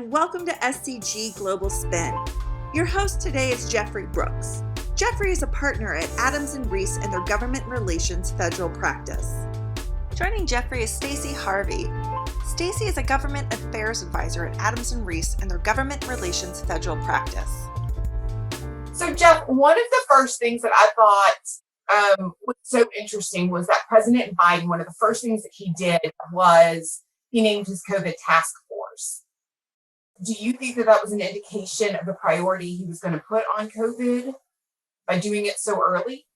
and welcome to SCG Global Spin. Your host today is Jeffrey Brooks. Jeffrey is a partner at Adams & Reese and their government relations federal practice. Joining Jeffrey is Stacy Harvie. Stacy is a government affairs advisor at Adams & Reese and their government relations federal practice. So Jeff, one of the first things that I thought was so interesting was that President Biden, one of the first things that he did was he named his COVID task force. Do you think that that was an indication of the priority he was going to put on COVID by doing it so early?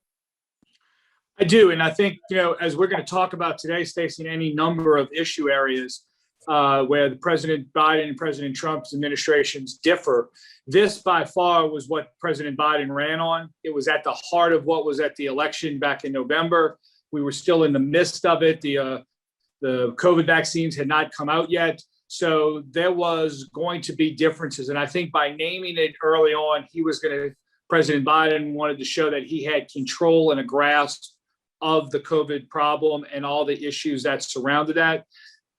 I do. And I think, as we're going to talk about today, Stacey, in any number of issue areas where the President Biden and President Trump's administrations differ, this by far was what President Biden ran on. It was at the heart of what was at the election back in November. We were still in the midst of it. The COVID vaccines had not come out yet. So there was going to be differences. And I think by naming it early on, President Biden wanted to show that he had control and a grasp of the COVID problem and all the issues that surrounded that,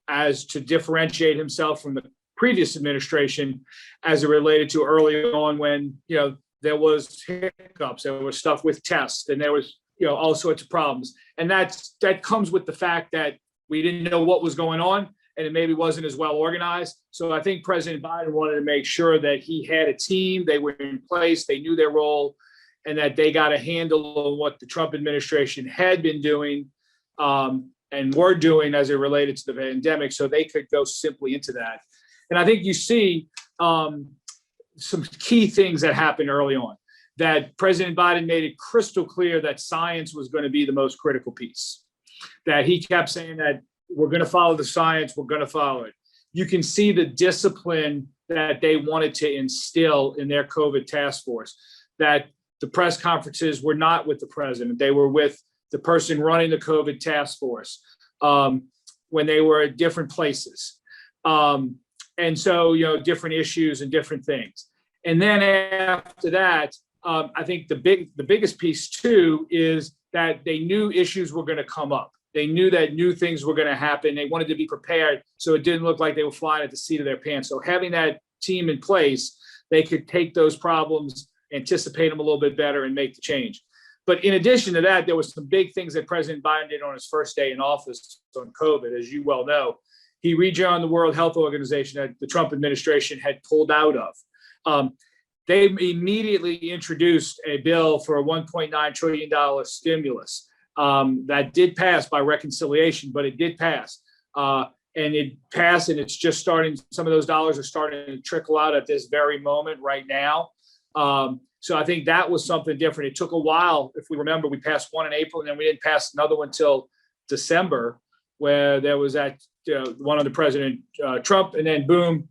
as to differentiate himself from the previous administration as it related to early on when, there was hiccups, there was stuff with tests, and there was, all sorts of problems. And that comes with the fact that we didn't know what was going on, and it maybe wasn't as well organized. So I think President Biden wanted to make sure that he had a team, they were in place, they knew their role, and that they got a handle on what the Trump administration had been doing and were doing as it related to the pandemic, so they could go simply into that. And I think you see some key things that happened early on, that President Biden made it crystal clear that science was going to be the most critical piece, that he kept saying that we're going to follow the science, we're going to follow it. You can see the discipline that they wanted to instill in their COVID task force, that the press conferences were not with the president. They were with the person running the COVID task force when they were at different places. And so, different issues and different things. And then after that, I think the biggest piece too is that they knew issues were going to come up. They knew that new things were going to happen. They wanted to be prepared so it didn't look like they were flying at the seat of their pants. So having that team in place, they could take those problems, anticipate them a little bit better, and make the change. But in addition to that, there was some big things that President Biden did on his first day in office on COVID, as you well know. He rejoined the World Health Organization that the Trump administration had pulled out of. They immediately introduced a bill for a $1.9 trillion stimulus. That did pass by reconciliation, but it did pass. And it passed, and it's just starting, some of those dollars are starting to trickle out at this very moment right now. So I think that was something different. It took a while. If we remember, we passed one in April, and then we didn't pass another one until December, where there was that one under President Trump, and then boom,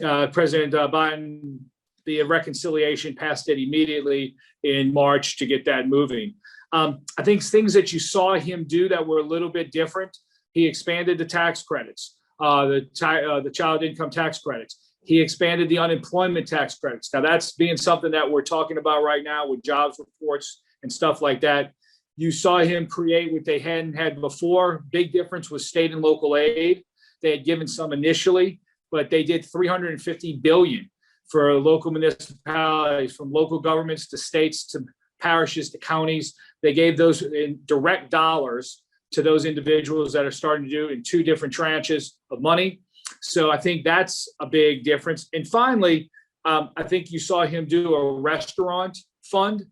President Biden, the reconciliation, passed it immediately in March to get that moving. I think things that you saw him do that were a little bit different. He expanded the tax credits, the child income tax credits. He expanded the unemployment tax credits. Now that's being something that we're talking about right now with jobs reports and stuff like that. You saw him create what they hadn't had before. Big difference was state and local aid. They had given some initially, but they did $350 billion for local municipalities, from local governments to states to parishes to counties. They gave those in direct dollars to those individuals that are starting to do in two different tranches of money. So I think that's a big difference. And finally, I think you saw him do a restaurant fund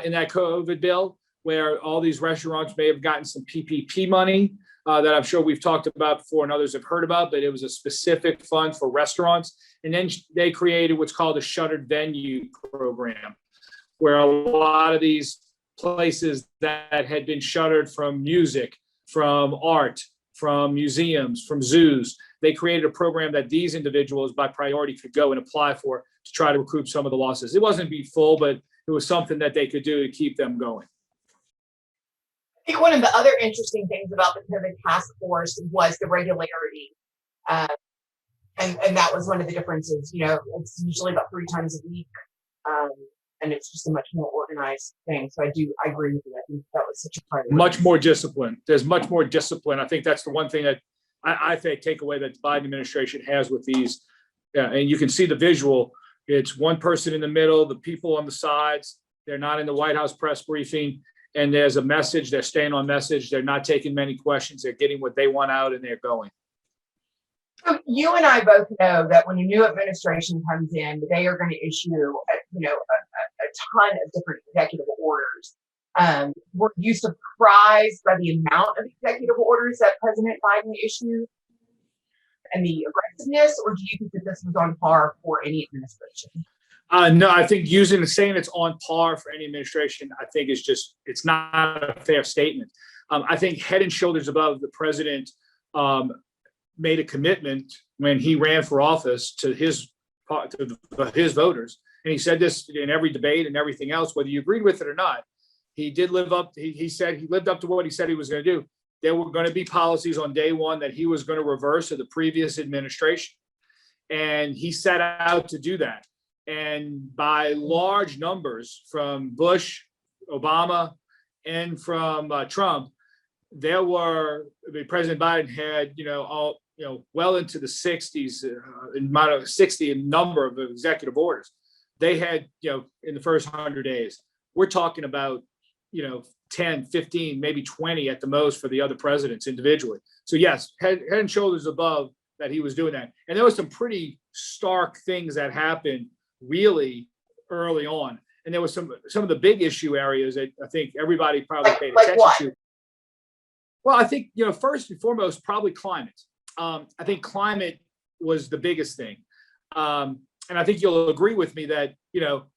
in that COVID bill, where all these restaurants may have gotten some PPP money that I'm sure we've talked about before and others have heard about, but it was a specific fund for restaurants. And then they created what's called a shuttered venue program, where a lot of these places that had been shuttered from music, from art, from museums, from zoos, they created a program that these individuals by priority could go and apply for to try to recoup some of the losses. It wasn't be full, but it was something that they could do to keep them going. I think one of the other interesting things about the COVID task force was the regularity. And that was one of the differences. It's usually about 3 times a week. And it's just a much more organized thing. So I agree with you. I think that was such a priority. Much more discipline. There's much more discipline. I think that's the one thing that I think take away that the Biden administration has with these Yeah, and you can see the visual. It's one person in the middle, the people on the sides. They're not in the White House press briefing, and there's a message. They're staying on message. They're not taking many questions. They're getting what they want out, and they're going. So you and I both know that when a new administration comes in, they are going to issue, a ton of different executive orders. Were you surprised by the amount of executive orders that President Biden issued and the aggressiveness, or do you think that this was on par for any administration? No, I think saying it's on par for any administration, I think it's not a fair statement. I think head and shoulders above, the president made a commitment when he ran for office to his voters, and he said this in every debate and everything else, whether you agreed with it or not. He did live up. He said he lived up to what he said he was going to do. There were going to be policies on day one that he was going to reverse of the previous administration, and he set out to do that. And by large numbers, from Bush, Obama, and from Trump, President Biden had, well into the 60s, in 60 number of executive orders. They had, in the first 100 days. We're talking about, 10, 15, maybe 20 at the most for the other presidents individually. So yes, head and shoulders above that he was doing that. And there was some pretty stark things that happened really early on. And there was some of the big issue areas that I think everybody probably paid attention to. Well, I think, first and foremost, probably climate. I think climate was the biggest thing. And I think you'll agree with me that,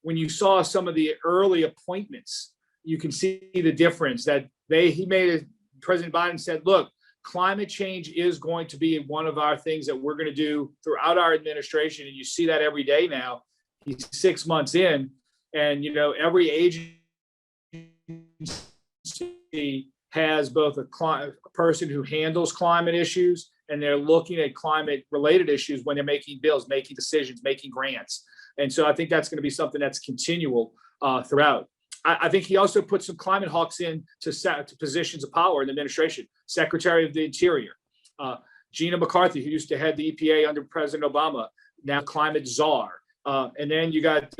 when you saw some of the early appointments, you can see the difference that President Biden said, look, climate change is going to be one of our things that we're going to do throughout our administration. And you see that every day now. He's 6 months in, and, every agency has both a person who handles climate issues, and they're looking at climate related issues when they're making bills, making decisions, making grants. And so I think that's going to be something that's continual throughout. I think he also put some climate hawks in to positions of power in the administration. Secretary of the Interior, Gina McCarthy, who used to head the EPA under President Obama, now climate czar. And then you got,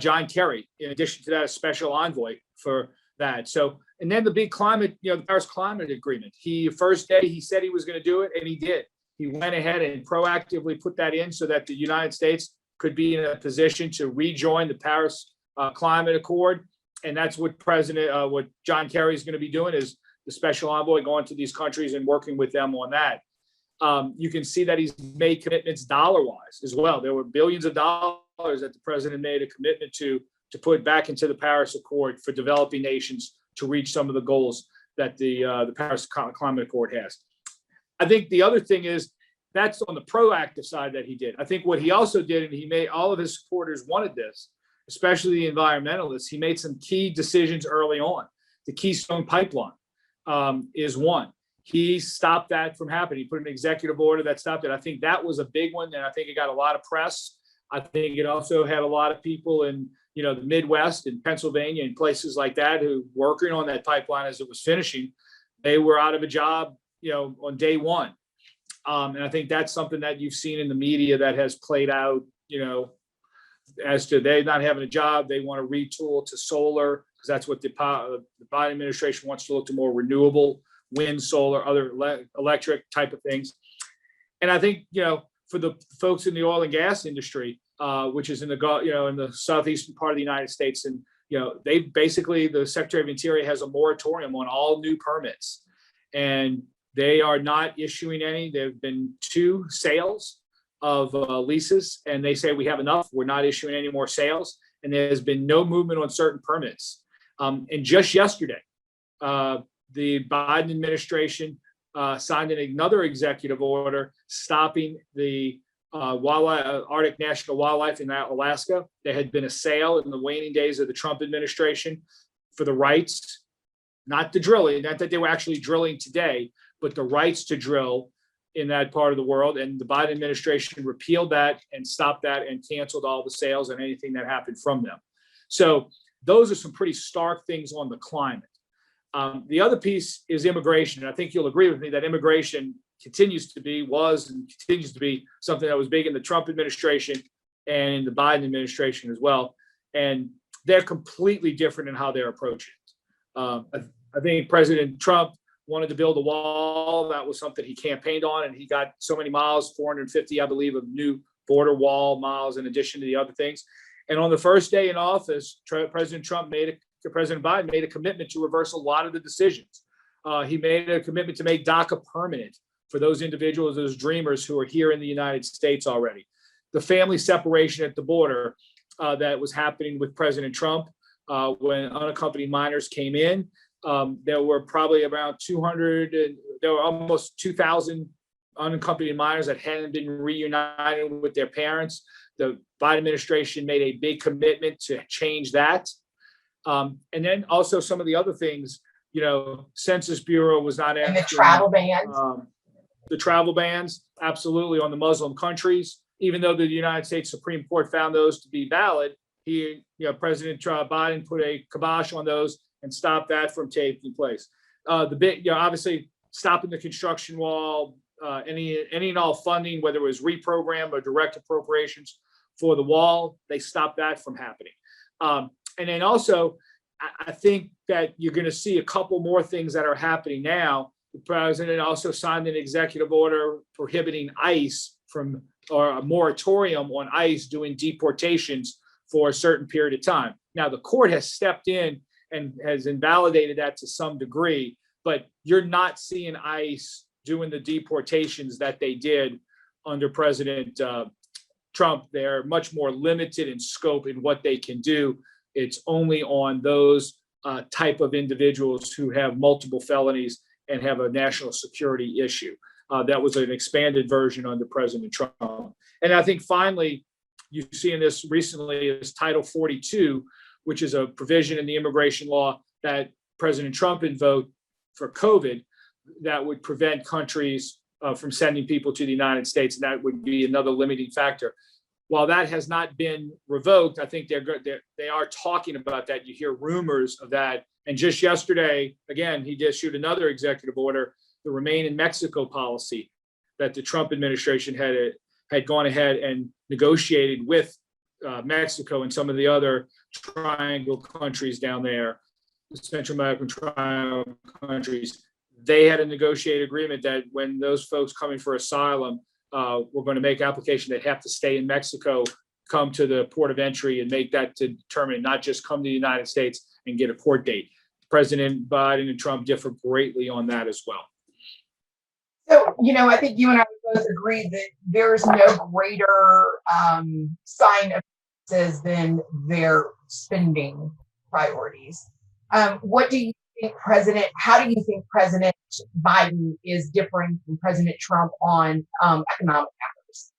John Kerry, in addition to that, a special envoy for that. So, and then the big climate, the Paris Climate Agreement. First day, he said he was going to do it, and he did. He went ahead and proactively put that in so that the United States could be in a position to rejoin the Paris Climate Accord. And that's what what John Kerry is going to be doing, is the special envoy going to these countries and working with them on that. You can see that he's made commitments dollar-wise as well. There were billions of dollars that the president made a commitment to put back into the Paris Accord for developing nations to reach some of the goals that the Paris Climate Accord has. I think the other thing is that's on the proactive side that he did. I think what he also did, and he made all of his supporters wanted this, especially the environmentalists, he made some key decisions early on. The Keystone Pipeline is one. He stopped that from happening. He put an executive order that stopped it. I think that was a big one, and I think it got a lot of press. I think it also had a lot of people in, the Midwest and Pennsylvania and places like that who working on that pipeline as it was finishing. They were out of a job, on day one. And I think that's something that you've seen in the media that has played out, as to they not having a job, they want to retool to solar, because that's what the Biden administration wants to look to, more renewable, wind, solar, other electric type of things. And I think, for the folks in the oil and gas industry, which is in the southeastern part of the United States, and they basically, the Secretary of Interior has a moratorium on all new permits, and they are not issuing any. There have been 2 sales of leases, and they say we have enough. We're not issuing any more sales, and there's been no movement on certain permits. And just yesterday, the Biden administration signed another executive order stopping the Arctic National Wildlife in Alaska. There had been a sale in the waning days of the Trump administration for the rights, not the drilling, not that they were actually drilling today, but the rights to drill in that part of the world. And the Biden administration repealed that and stopped that and canceled all the sales and anything that happened from them. So those are some pretty stark things on the climate. The other piece is immigration. And I think you'll agree with me that immigration was and continues to be something that was big in the Trump administration and in the Biden administration as well. And they're completely different in how they're approaching it. I think President Trump wanted to build a wall. That was something he campaigned on, and he got so many miles, 450, I believe, of new border wall miles in addition to the other things. And on the first day in office, President Biden made a commitment to reverse a lot of the decisions. He made a commitment to make DACA permanent for those individuals, those dreamers who are here in the United States already. The family separation at the border that was happening with President Trump when unaccompanied minors came in. There were probably around 200, there were almost 2,000 unaccompanied minors that hadn't been reunited with their parents. The Biden administration made a big commitment to change that. And then also some of the other things, Census Bureau was not asking. And the travel bans. The travel bans, absolutely, on the Muslim countries, even though the United States Supreme Court found those to be valid. President Biden put a kibosh on those and stop that from taking place. Obviously stopping the construction wall, any and all funding, whether it was reprogrammed or direct appropriations for the wall, they stopped that from happening. And then also, I think that you're going to see a couple more things that are happening now. The president also signed an executive order prohibiting ICE or a moratorium on ICE doing deportations for a certain period of time. Now, the court has stepped in and has invalidated that to some degree, but you're not seeing ICE doing the deportations that they did under President Trump. They're much more limited in scope in what they can do. It's only on those type of individuals who have multiple felonies and have a national security issue. That was an expanded version under President Trump. And I think finally, you see in this recently is Title 42, which is a provision in the immigration law that President Trump invoked for COVID that would prevent countries from sending people to the United States. And that would be another limiting factor. While that has not been revoked, I think they are talking about that. You hear rumors of that. And just yesterday, again, he issued another executive order, the Remain in Mexico policy that the Trump administration had gone ahead and negotiated with Mexico and some of the other triangle countries down there, the Central American triangle countries. They had a negotiated agreement that when those folks coming for asylum were going to make application, they'd have to stay in Mexico, come to the port of entry and make that determined, not just come to the United States and get a court date. President Biden and Trump differ greatly on that as well. So, I think you and I both agree that there's no greater sign of this than their spending priorities. What do you think how do you think President Biden is differing from President Trump on economic matters?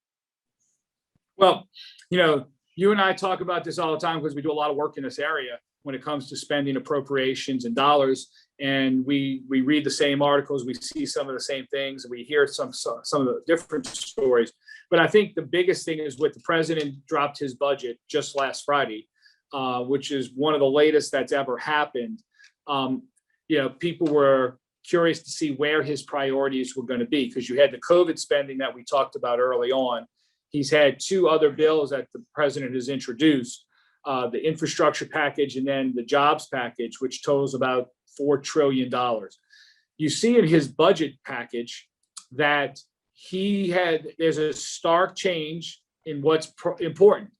Well, you and I talk about this all the time because we do a lot of work in this area when it comes to spending appropriations and dollars. And we read the same articles, we see some of the same things, we hear some of the different stories. But I think the biggest thing is what the president dropped his budget just last Friday, which is one of the latest that's ever happened. People were curious to see where his priorities were going to be, because you had the COVID spending that we talked about early on. He's had two other bills that the president has introduced, the infrastructure package and then the jobs package, which totals about $4 trillion. You see in his budget package that there's a stark change in what's important.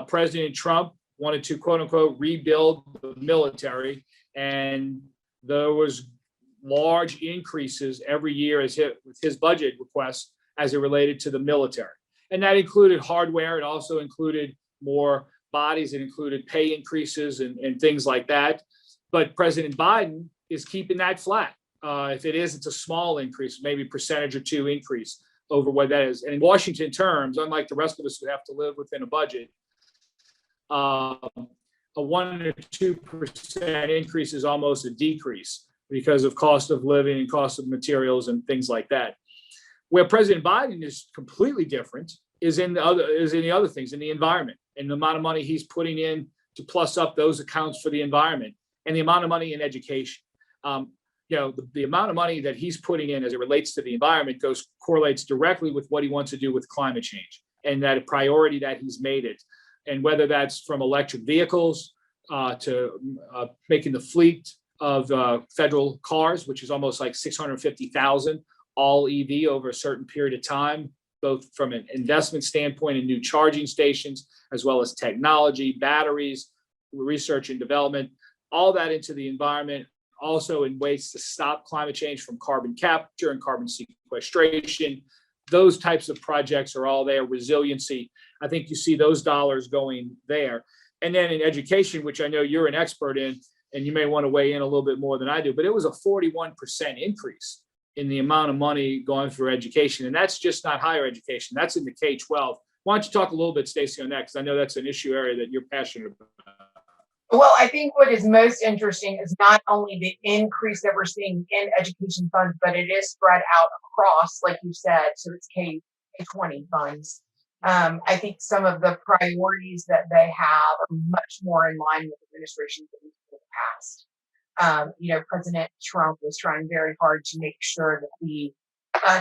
President Trump wanted to, quote unquote, rebuild the military, and there was large increases every year with his budget requests as it related to the military. And that included hardware. It also included more bodies. It included pay increases and things like that. But President Biden is keeping that flat. If it is, it's a small increase, maybe percentage or two increase over what that is. And in Washington terms, unlike the rest of us who have to live within a budget, a 1 or 2% increase is almost a decrease because of cost of living and cost of materials and things like that. Where President Biden is completely different is in the other things, in the environment, and the amount of money he's putting in to plus up those accounts for the environment, and the amount of money in education. the amount of money that he's putting in as it relates to the environment correlates directly with what he wants to do with climate change, and that a priority that he's made it. And whether that's from electric vehicles to making the fleet of federal cars, which is almost like 650,000 all EV over a certain period of time, both from an investment standpoint in new charging stations, as well as technology, batteries, research and development, all that into the environment, also in ways to stop climate change from carbon capture and carbon sequestration. Those types of projects are all there. Resiliency, I think you see those dollars going there. And then in education, which I know you're an expert in, and you may want to weigh in a little bit more than I do, but it was a 41% increase in the amount of money going for education. And that's just not higher education. That's in the K-12. Why don't you talk a little bit, Stacy, on that? Because I know that's an issue area that you're passionate about. Well, I think what is most interesting is not only the increase that we're seeing in education funds, but it is spread out across, like you said, so it's K-20 funds. I think some of the priorities that they have are much more in line with administrations that we've seen in the past. President Trump was trying very hard to make sure that the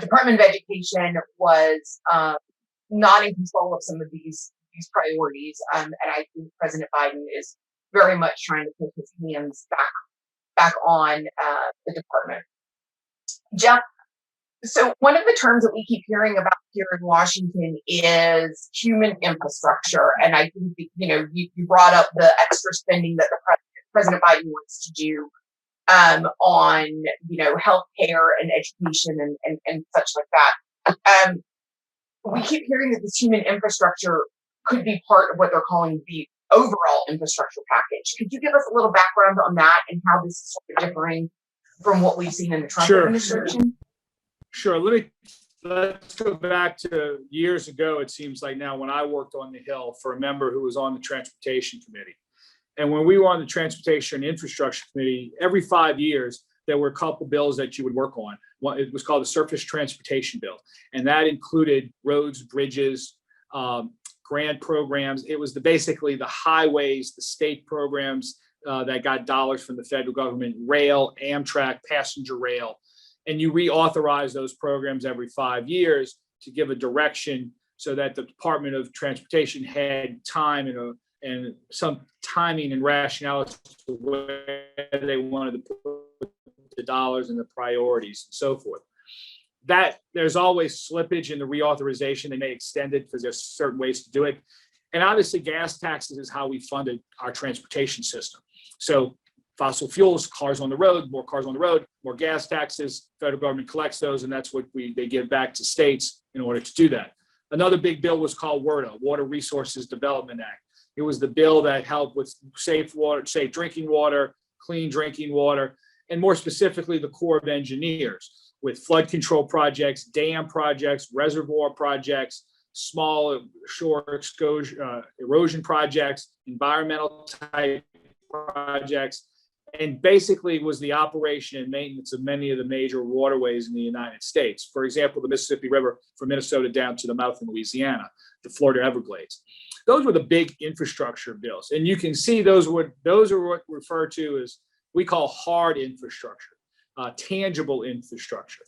Department of Education was not in control of some of these priorities. And I think President Biden is very much trying to put his hands back on the department. Jeff, so one of the terms that we keep hearing about here in Washington is human infrastructure. And I think, you brought up the extra spending that President Biden wants to do on, healthcare and education and such like that. We keep hearing that this human infrastructure could be part of what they're calling the overall infrastructure package. Could you give us a little background on that and how this is sort of differing from what we've seen in the Trump administration? Sure. Let's go back to years ago, it seems like now, when I worked on the Hill for a member who was on the Transportation Committee. And when we were on the Transportation and Infrastructure Committee, every 5 years, there were a couple bills that you would work on. It was called the Surface Transportation Bill. And that included roads, bridges, grant programs. It was basically the highways, the state programs that got dollars from the federal government, rail, Amtrak, passenger rail. And you reauthorize those programs every 5 years to give a direction so that the Department of Transportation had time and some timing and rationale as to where they wanted to put the dollars and the priorities and so forth. That there's always slippage in the reauthorization. They may extend it because there's certain ways to do it. And obviously gas taxes is how we funded our transportation system. So fossil fuels, cars on the road, more gas taxes, federal government collects those, and that's what they give back to states in order to do that. Another big bill was called WRDA, Water Resources Development Act. It was the bill that helped with safe drinking water, clean drinking water, and more specifically, the Corps of Engineers with flood control projects, dam projects, reservoir projects, small shore exposure, erosion projects, environmental type projects, and basically was the operation and maintenance of many of the major waterways in the United States. For example, the Mississippi River from Minnesota down to the mouth in Louisiana, the Florida Everglades. Those were the big infrastructure bills. And you can see those are what we refer to as, we call hard infrastructure, tangible infrastructure.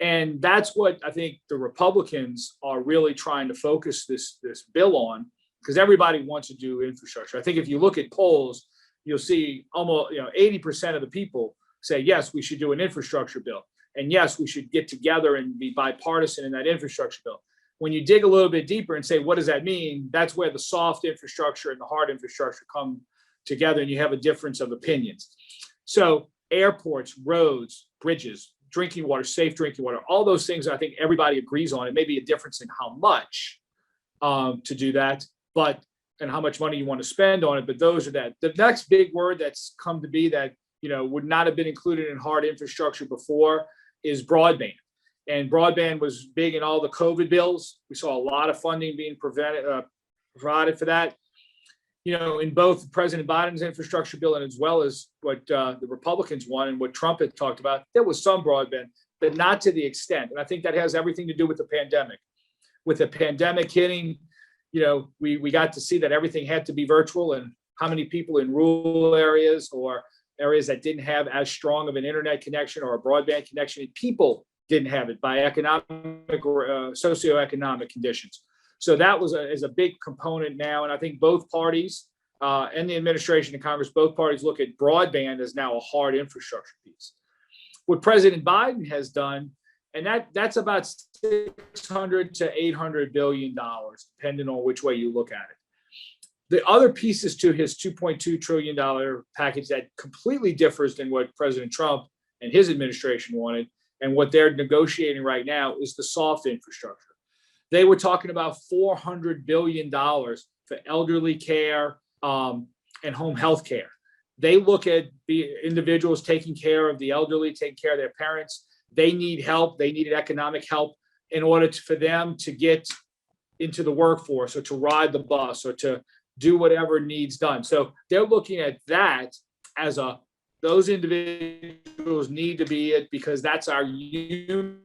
And that's what I think the Republicans are really trying to focus this bill on, because everybody wants to do infrastructure. I think if you look at polls, you'll see almost 80% of the people say, yes, we should do an infrastructure bill. And yes, we should get together and be bipartisan in that infrastructure bill. When you dig a little bit deeper and say, what does that mean? That's where the soft infrastructure and the hard infrastructure come together, and you have a difference of opinions. So airports, roads, bridges, drinking water, safe drinking water, all those things I think everybody agrees on. It may be a difference in how much to do that, and how much money you want to spend on it, but those are that. The next big word that's come to be that would not have been included in hard infrastructure before is broadband. And broadband was big in all the COVID bills. We saw a lot of funding being provided for that. In both President Biden's infrastructure bill and as well as what the Republicans want and what Trump had talked about, there was some broadband, but not to the extent. And I think that has everything to do with the pandemic. With the pandemic hitting, we got to see that everything had to be virtual, and how many people in rural areas or areas that didn't have as strong of an internet connection or a broadband connection. People didn't have it by economic or socioeconomic conditions. So that is a big component now. And I think both parties and the administration and Congress, both parties look at broadband as now a hard infrastructure piece. What President Biden has done, and that's about $600 to $800 billion, depending on which way you look at it. The other pieces to his $2.2 trillion package that completely differs than what President Trump and his administration wanted, and what they're negotiating right now is the soft infrastructure. They were talking about $400 billion for elderly care and home health care. They look at the individuals taking care of the elderly, taking care of their parents. They need help. They needed economic help in order for them to get into the workforce or to ride the bus or to do whatever needs done. So they're looking at that as those individuals need to be it because that's our human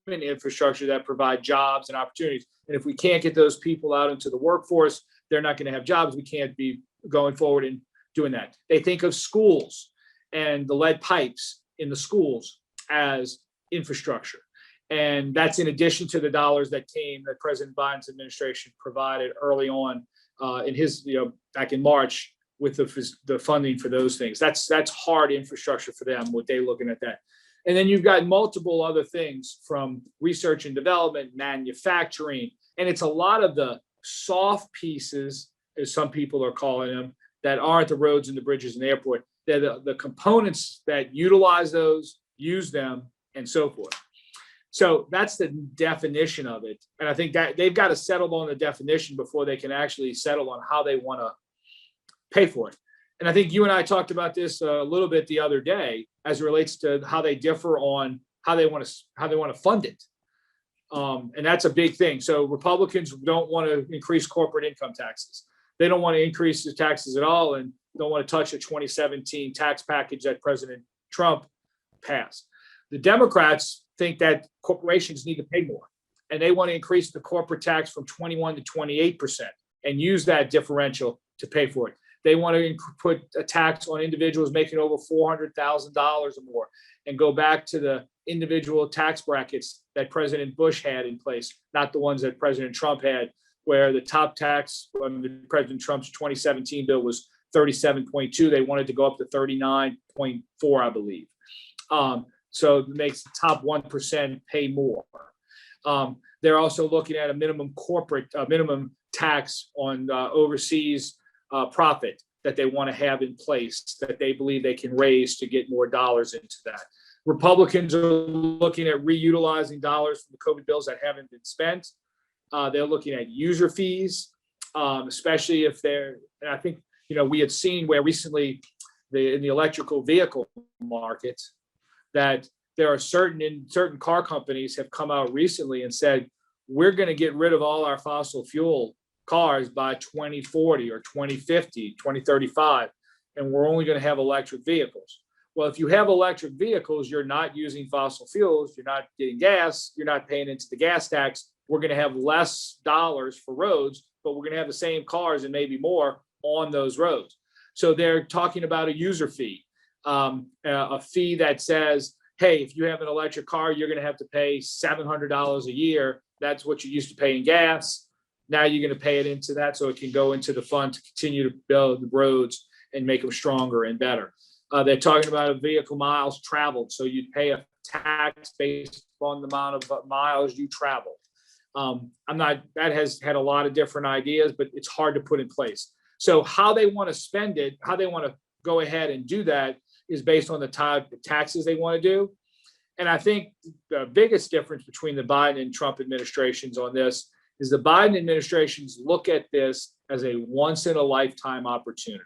infrastructure that provide jobs and opportunities. And if we can't get those people out into the workforce, they're not going to have jobs. We can't be going forward and doing that. They think of schools and the lead pipes in the schools as infrastructure. And that's in addition to the dollars that President Biden's administration provided early on in his, back in March with the funding for those things. That's hard infrastructure for them, what they're looking at that. And then you've got multiple other things from research and development, manufacturing, and it's a lot of the soft pieces, as some people are calling them, that aren't the roads and the bridges and the airport. They're the components that utilize those, use them, and so forth. So that's the definition of it. And I think that they've got to settle on the definition before they can actually settle on how they want to pay for it. And I think you and I talked about this a little bit the other day as it relates to how they differ on how they want to fund it. And that's a big thing. So Republicans don't want to increase corporate income taxes. They don't want to increase the taxes at all and don't want to touch a 2017 tax package that President Trump passed. The Democrats think that corporations need to pay more, and they want to increase the corporate tax from 21 to 28% and use that differential to pay for it. They want to put a tax on individuals making over $400,000 or more and go back to the individual tax brackets that President Bush had in place, not the ones that President Trump had, where the top tax under President Trump's 2017 bill was 37.2. They wanted to go up to 39.4, I believe. So it makes the top 1% pay more. They're also looking at a minimum tax on overseas profit that they want to have in place that they believe they can raise to get more dollars into that. Republicans are looking at reutilizing dollars from the COVID bills that haven't been spent. They're looking at user fees, especially if and I think, we had seen where recently in the electrical vehicle market that there are certain car companies have come out recently and said, we're going to get rid of all our fossil fuel cars by 2040 or 2050, 2035, and we're only going to have electric vehicles. Well, if you have electric vehicles, you're not using fossil fuels, you're not getting gas, you're not paying into the gas tax. We're going to have less dollars for roads, but we're going to have the same cars and maybe more on those roads. So they're talking about a user fee, a fee that says, hey, if you have an electric car, you're going to have to pay $700 a year. That's what you used to pay in gas. Now you're going to pay it into that so it can go into the fund to continue to build the roads and make them stronger and better. They're talking about vehicle miles traveled. So you'd pay a tax based on the amount of miles you travel. That has had a lot of different ideas, but it's hard to put in place. So how they want to spend it, how they want to go ahead and do that is based on the type of taxes they want to do. And I think the biggest difference between the Biden and Trump administrations on this is the Biden administrations look at this as a once in a lifetime opportunity,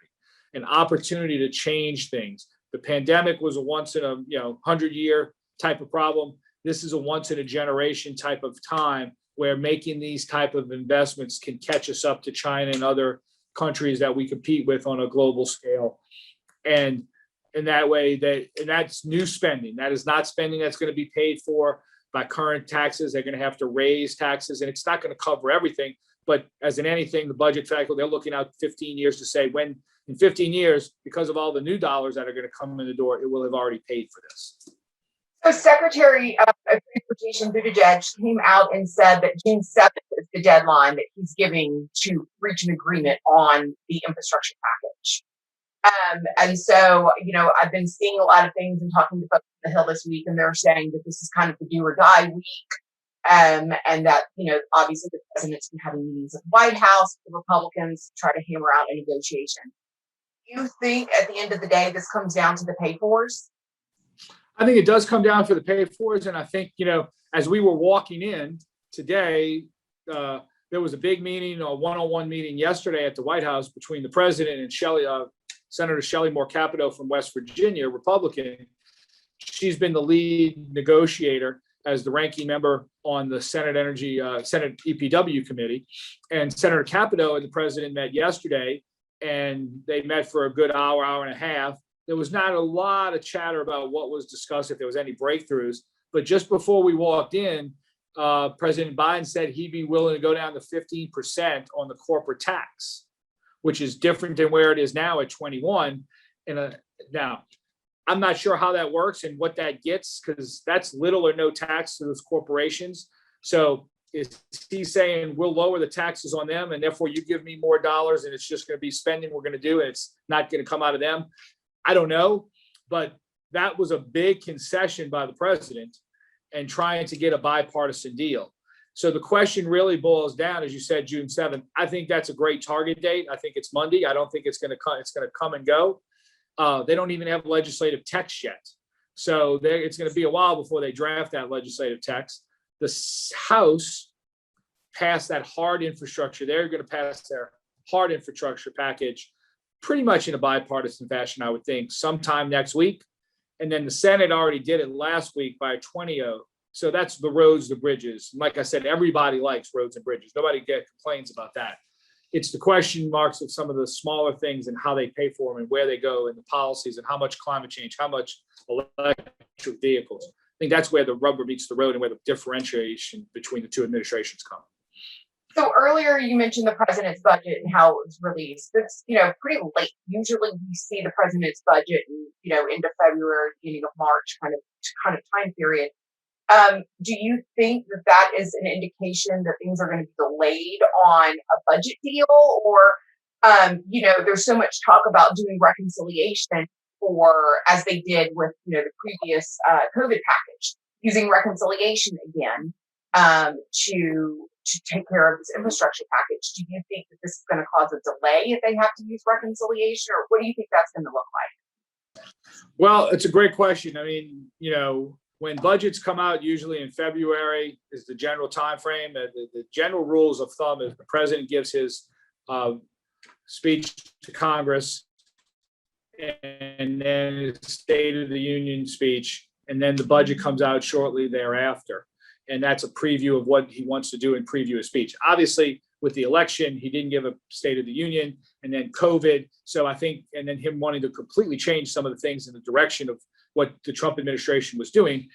an opportunity to change things. The pandemic was a once in a 100-year type of problem. This is a once in a generation type of time where making these type of investments can catch us up to China and other countries that we compete with on a global scale. And in that way, that's new spending. That is not spending that's going to be paid for by current taxes. They're going to have to raise taxes, and it's not going to cover everything, But as in anything, the budget cycle, they're looking out 15 years to say when in 15 years, because of all the new dollars that are going to come in the door, it will have already paid for this. So Secretary of Transportation Buttigieg came out and said that June 7th is the deadline that he's giving to reach an agreement on the infrastructure package. And so, I've been seeing a lot of things and talking to folks on the Hill this week, and they're saying that this is kind of the do or die week. And that, obviously the president's been having meetings at the White House with the Republicans to try to hammer out a negotiation. Do you think at the end of the day, this comes down to the pay-fors? I think it does come down for the pay-fors. And I think, as we were walking in today, there was a big meeting, a one-on-one meeting yesterday at the White House between the president and Senator Shelley Moore Capito from West Virginia, Republican. She's been the lead negotiator as the ranking member on the Senate EPW committee. And Senator Capito and the president met yesterday, and they met for a good hour, hour and a half. There was not a lot of chatter about what was discussed, if there was any breakthroughs. But just before we walked in, President Biden said he'd be willing to go down to 15% on the corporate tax, which is different than where it is now at 21. And now, I'm not sure how that works and what that gets, because that's little or no tax to those corporations. So is he saying we'll lower the taxes on them, and therefore you give me more dollars and it's just going to be spending we're going to do, and it's not going to come out of them? I don't know, but that was a big concession by the president and trying to get a bipartisan deal. So the question really boils down, as you said, June 7th. I think that's a great target date. I think it's Monday. I don't think it's going to come. It's going to come and go. They don't even have legislative text yet. So it's going to be a while before they draft that legislative text. The House passed that hard infrastructure. They're going to pass their hard infrastructure package pretty much in a bipartisan fashion, I would think, sometime next week. And then the Senate already did it last week by 20-0. So that's the roads, the bridges. Like I said, everybody likes roads and bridges. Nobody complains about that. It's the question marks of some of the smaller things and how they pay for them and where they go and the policies and how much climate change, how much electric vehicles. I think that's where the rubber meets the road and where the differentiation between the two administrations come. So earlier you mentioned the president's budget and how it was released. It's, pretty late. Usually we see the president's budget in, into February, beginning of March kind of time period. Do you think that is an indication that things are going to be delayed on a budget deal? Or, there's so much talk about doing reconciliation as they did with, the previous COVID package, using reconciliation again to take care of this infrastructure package. Do you think that this is going to cause a delay if they have to use reconciliation, or what do you think that's going to look like? Well, it's a great question. I mean, when budgets come out, usually in February is the general time frame. The general rules of thumb is the president gives his speech to Congress, and then his State of the Union speech, and then the budget comes out shortly thereafter. And that's a preview of what he wants to do and preview his speech. Obviously, with the election, he didn't give a State of the Union, and then COVID. So I think, and then him wanting to completely change some of the things in the direction of what the Trump administration was doing.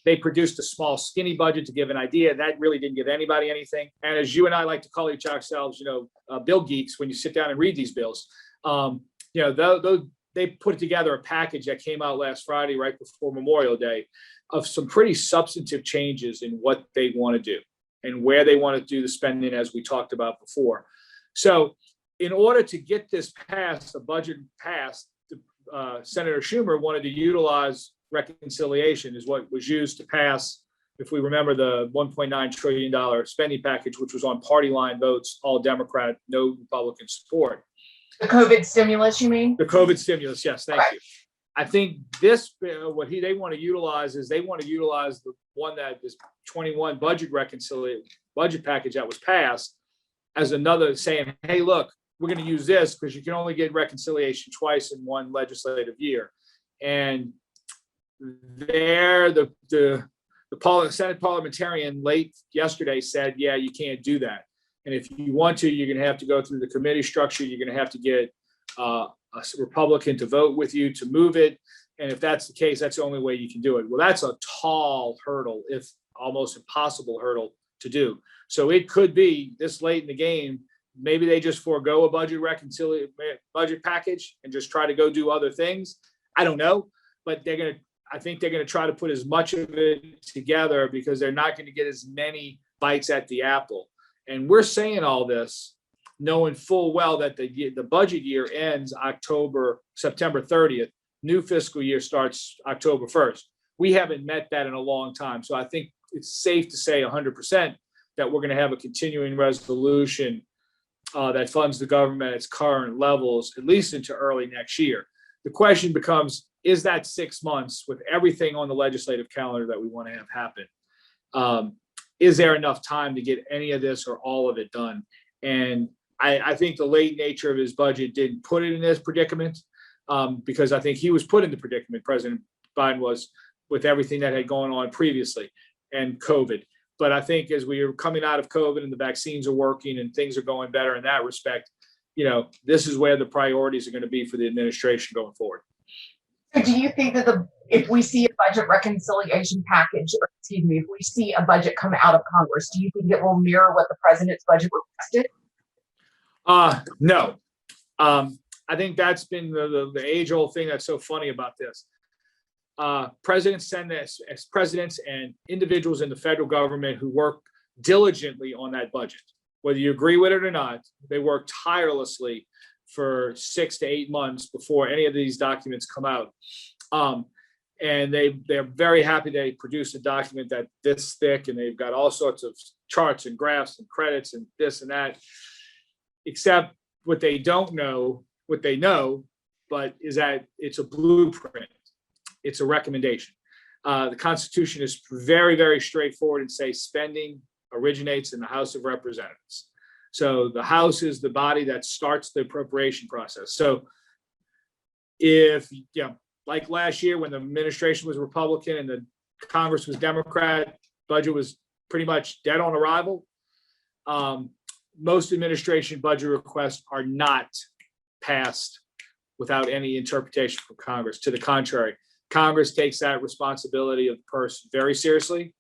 They produced a small, skinny budget to give an idea. That really didn't give anybody anything. And as you and I like to call each ourselves, bill geeks, when you sit down and read these bills, they put together a package that came out last Friday, right before Memorial Day, of some pretty substantive changes in what they want to do and where they want to do the spending, as we talked about before. So in order to get this passed, the budget passed, Senator Schumer wanted to utilize reconciliation is what was used to pass, if we remember, the $1.9 trillion spending package, which was on party line votes, all Democrat, no Republican support. The COVID stimulus, you mean? The COVID stimulus, yes, thank you. I think this, what they want to utilize is they want to utilize the one that is 21 budget package that was passed as another saying, hey, look, we're going to use this because you can only get reconciliation twice in one legislative year. And there, the Senate parliamentarian late yesterday said, yeah, you can't do that. And if you want to, you're going to have to go through the committee structure. You're going to have to get a Republican to vote with you to move it. And if that's the case, that's the only way you can do it. Well, that's a tall hurdle, if almost impossible hurdle to do. So it could be this late in the game, maybe they just forego a budget package and just try to go do other things. I don't know, but I think they're going to try to put as much of it together because they're not going to get as many bites at the apple. And we're saying all this knowing full well that the budget year ends September 30th. New fiscal year starts October 1st. We haven't met that in a long time. So I think it's safe to say 100% that we're going to have a continuing resolution that funds the government at its current levels, at least into early next year. The question becomes, is that 6 months with everything on the legislative calendar that we want to have happen? Is there enough time to get any of this or all of it done? And I think the late nature of his budget didn't put it in this predicament because I think he was put in the predicament, President Biden was, with everything that had gone on previously and COVID. But I think as we are coming out of COVID and the vaccines are working and things are going better in that respect, this is where the priorities are going to be for the administration going forward. So do you think that if we see a budget reconciliation package, or excuse me, if we see a budget come out of Congress, do you think it will mirror what the president's budget requested? No. I think that's been the age-old thing that's so funny about this. Presidents send this as presidents and individuals in the federal government who work diligently on that budget. Whether you agree with it or not, they work tirelessly for 6 to 8 months before any of these documents come out. And they're very happy they produced a document that this thick, and they've got all sorts of charts and graphs and credits and this and that, except what they don't know, what they know, but is that it's a blueprint. It's a recommendation. The Constitution is very, very straightforward and say spending originates in the House of Representatives. So the House is the body that starts the appropriation process. So if, like last year when the administration was Republican and the Congress was Democrat, budget was pretty much dead on arrival. Most administration budget requests are not passed without any interpretation from Congress. To the contrary, Congress takes that responsibility of the person very seriously,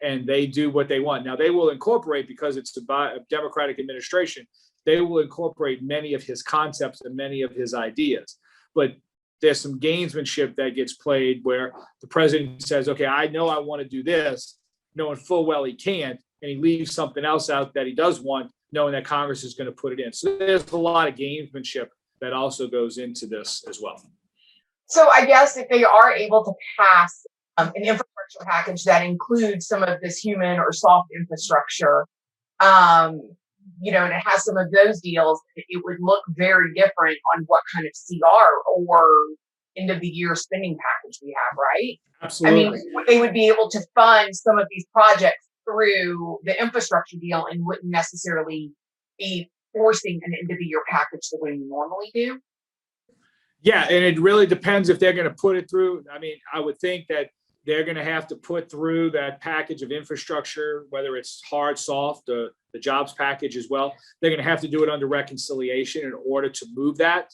and they do what they want. Now, they will incorporate, because it's a Democratic administration, they will incorporate many of his concepts and many of his ideas. But there's some gamesmanship that gets played where the president says, okay, I know I want to do this, knowing full well he can't, and he leaves something else out that he does want, knowing that Congress is going to put it in. So there's a lot of gamesmanship that also goes into this as well. So I guess if they are able to pass an infrastructure package that includes some of this human or soft infrastructure, and it has some of those deals, it would look very different on what kind of CR or end of the year spending package we have, right? Absolutely. I mean, they would be able to fund some of these projects through the infrastructure deal and wouldn't necessarily be forcing an end of the year package the way we normally do. Yeah, and it really depends if they're going to put it through. I mean, I would think that they're going to have to put through that package of infrastructure, whether it's hard, soft, the jobs package as well. They're going to have to do it under reconciliation in order to move that.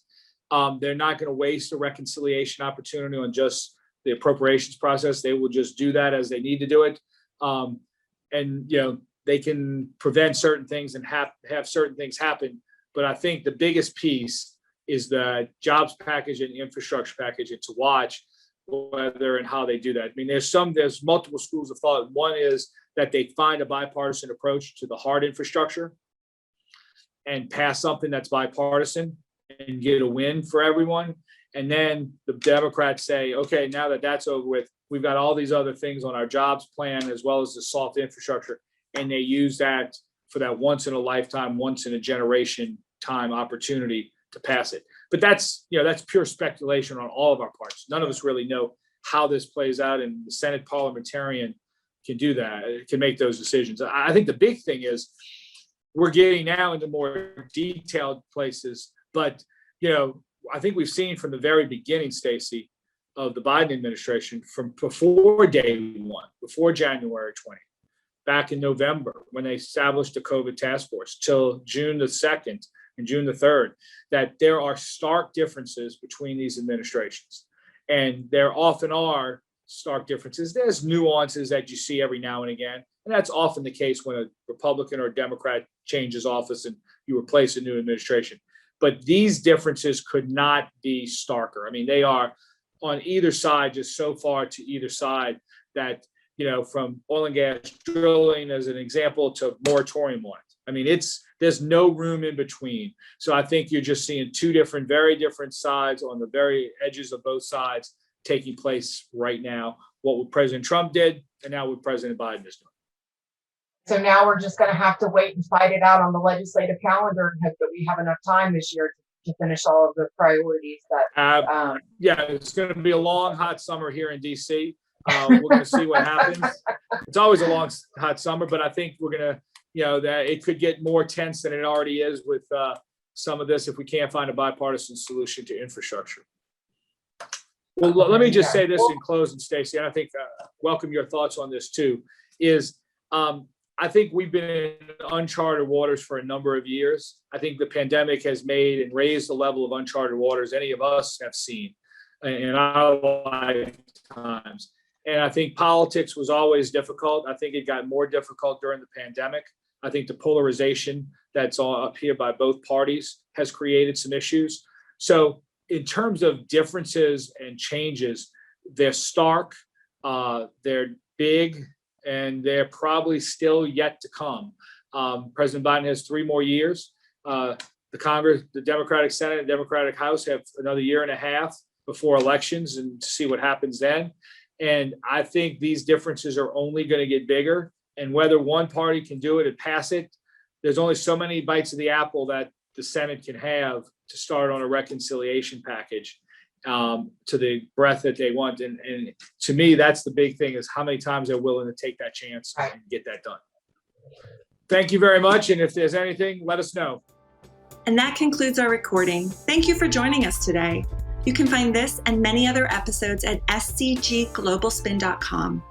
They're not going to waste a reconciliation opportunity on just the appropriations process. They will just do that as they need to do it. And they can prevent certain things and have certain things happen. But I think the biggest piece is the jobs package and the infrastructure package, and to watch whether and how they do that. I mean, there's multiple schools of thought. One is that they find a bipartisan approach to the hard infrastructure and pass something that's bipartisan and get a win for everyone. And then the Democrats say, okay, now that that's over with, we've got all these other things on our jobs plan as well as the soft infrastructure. And they use that for that once in a lifetime, once in a generation time opportunity to pass it. But that's pure speculation on all of our parts. None of us really know how this plays out, and the Senate parliamentarian can do that, can make those decisions. I think the big thing is we're getting now into more detailed places, but I think we've seen from the very beginning, Stacy, of the Biden administration, from before day one, before January 20th, back in November, when they established the COVID task force, till June the 2nd and June the 3rd, that there are stark differences between these administrations. And there often are stark differences. There's nuances that you see every now and again, And that's often the case when a Republican or a Democrat changes office and you replace a new administration. But these differences could not be starker. I mean, they are on either side, just so far to either side that, from oil and gas drilling as an example to moratorium on it. I mean, there's no room in between. So I think you're just seeing two very different sides on the very edges of both sides taking place right now. What President Trump did, and now what President Biden is doing. So now we're just going to have to wait and fight it out on the legislative calendar and hope that we have enough time this year to finish all of the priorities that. Yeah, it's going to be a long, hot summer here in D.C. We're going to see what happens. It's always a long, hot summer, but I think we're going to, that it could get more tense than it already is with some of this if we can't find a bipartisan solution to infrastructure. Well, let me just say this in closing, Stacy, and I think welcome your thoughts on this too, is I think we've been in uncharted waters for a number of years. I think the pandemic has made and raised the level of uncharted waters any of us have seen in our lifetimes. And I think politics was always difficult. I think it got more difficult during the pandemic. I think the polarization that's all up here by both parties has created some issues. So in terms of differences and changes, they're stark, they're big, and they're probably still yet to come. President Biden has 3 more years. The Congress, the Democratic Senate and Democratic House have another year and a half before elections and to see what happens then. And I think these differences are only going to get bigger. And whether one party can do it and pass it, there's only so many bites of the apple that the Senate can have to start on a reconciliation package to the breadth that they want. And to me, that's the big thing, is how many times they're willing to take that chance and get that done. Thank you very much. And if there's anything, let us know. And that concludes our recording. Thank you for joining us today. You can find this and many other episodes at scgglobalspin.com.